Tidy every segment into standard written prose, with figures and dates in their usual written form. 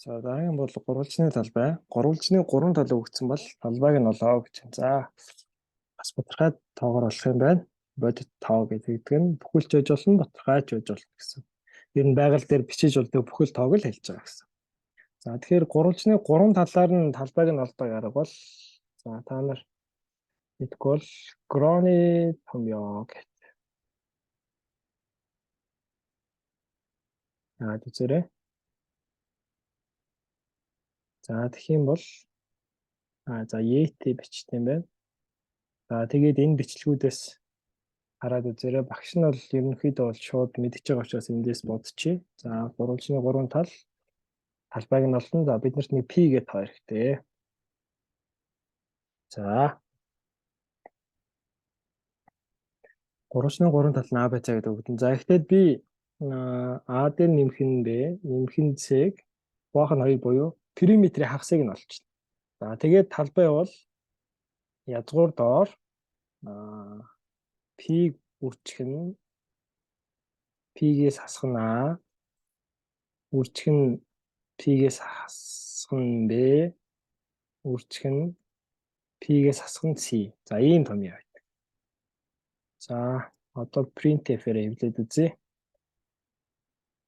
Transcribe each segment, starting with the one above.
За дараагийн бол гурвалжны талбай. Гурвалжны 3 тал өгсөн бол талбайг нь олоо гэж байна. За бас тодорхой тоогоор болох юм байна. Бодит тоо гэдэг нь бүхэлж байж болно, тодорхойч байж болно гэсэн. Ер нь байгаль дээр бичиж болдог бүхэл тоог л хэлж байгаа гэсэн. За тэгэхээр гурвалжны 3 талаар нь талбайг нь олдог арга бол за та нар мэдгүй бол Гроны томьёо гэх. Үзээрэй. За тэгэх юм бол за Yeti бичтэй юм байна. За тэгээд энэ бичлэгүүдээс хараад үзээрэй. Багш нь бол ерөнхийдөө бол шууд мэдчихэж байгаа учраас эндээс бодчихъя. За гурвалжны 3 тал талбайг нь олно. За биднэрт нэг P гэдэг тоо хэрэгтэй. За гурвалжны 3 тал нь ABC гэдэг өгдөн. За ихтэй би А дээр нэмэх нь B, нэмэх нь C-г хуваах нь 2 буюу периметрийн хагасыг нь олчихно. За тэгээд талбай бол язгуур доор P үржих нь P-гээс хасах нь А, үржих нь P-гээс хасах нь B, үржих нь P-гээс хасах нь C. За ийм томьёо байдаг. За одоо printf-ээр эвлээд үзье.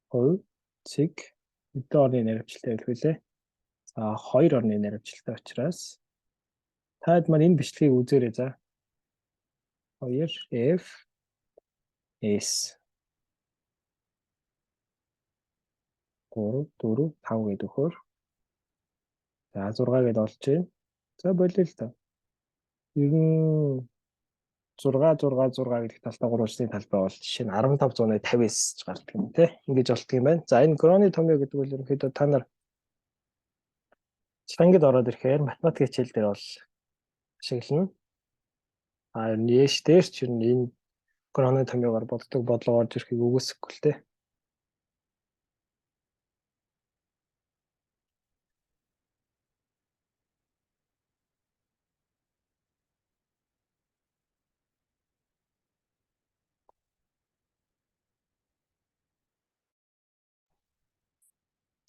Хувь, цэг, хэдэн орны наривчлалтай байх вүлээ? За 2 орны наривчлалтай учраас таад маань энэ бичлэгийг үзээрэй за. 2 F S 3 4 5 гэдэг өгөхөөр за 6 гэдээ олж байна. За болио л та. Ер нь 6 6 6 гэдэг талтай гурвалжны талбай бол жишээ нь 15/50-с гардаг юм тий. Ингэж олддог юм байна. За энэ Гроны томьёо гэдэг бол ерөнхийдөө та нар ангид ороод ирэхээр математик хичээл дээр бол ашиглана. Нээш дээр ч ер нь энэ Гроны томьёогоор боддог бодлого орж ирэхийг үгүйсэхгүй л тий.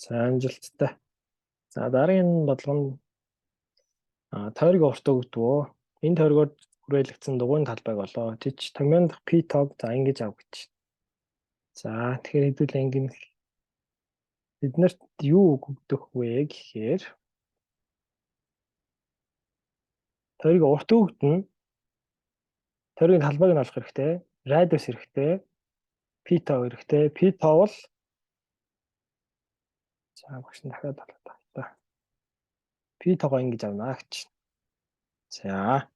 За амжилттай. За дараагийн бодлого нь тойрог урт өгдөгөө. Энэ тойрогоор хүрээлэгдсэн дугуйн талбайг олоо. Жиж томьёон дахь P тоог за ингэж ав гэж. За тэгэхээр хэдүүл ангин биднэрт юу өгдөх вэ гэхээр тойрог урт өгдөн тойргийн талбайг нь олох хэрэгтэй. Радиус хэрэгтэй. P тоо хэрэгтэй. P тоо бол за багш нь дахиад болоо та. P тоогоо ингэж авнаа гэж. За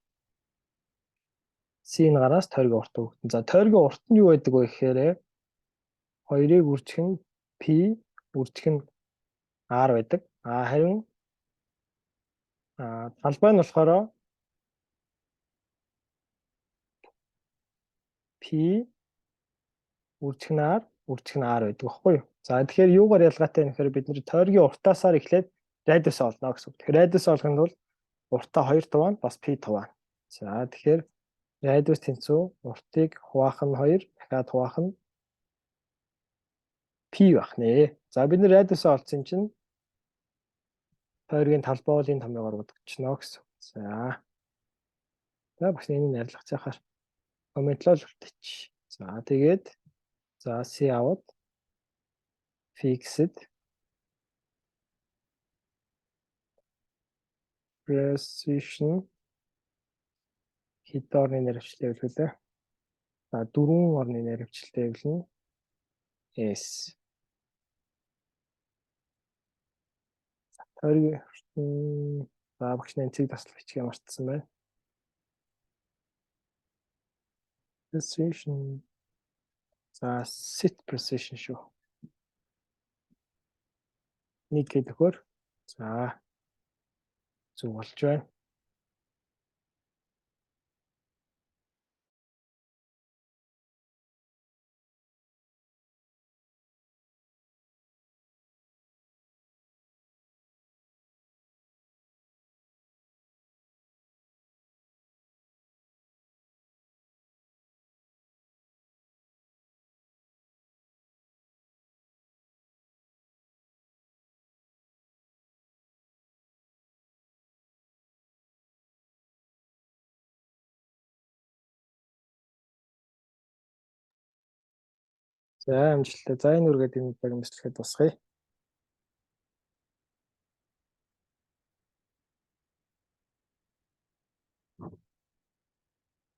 C-ийн гараас тойргийн урт өгдөн. За тойргийн урт нь юу байдаг вэ гэхээр 2-ыг үржих нь P, үржих нь R байдаг. Харин талбай нь болохоор P үржих нь R, үржих нь R байдаг байхгүй юу? За тэгэхээр юугаар ялгаатай вэ гэхээр бид нэр тойргийн уртаасаар эхлээд радиус олно гэсэн үг. Тэгэхээр радиус олохын тулд уртаа 2 туваа бас P туваа. За тэгэхээр радиус тэнцүү уртыг хуваах нь 2, дахиад хуваах нь P байх нэ. За бид нэр радиусаа олсон чинь тойргийн талбай бол энэ томьёогоор бодогдчихно гэсэн. За багш энэ арилгах цаахаар комментлол үлдээч. За тэгээд за C аваад fixed precision хэд орны наривчлалтай хэвлээ. За 4 орны наривчлалтай хэвлэнэ. S. Тойргийн за багш энэ цэг таслах бичгээ мартсан байна. Precision за set precision шүү. Нэг гэдгээр за зүг болж байна. За амжилттай. За энэ үргээд энэ удаагийн мэдлэгэд тусгая.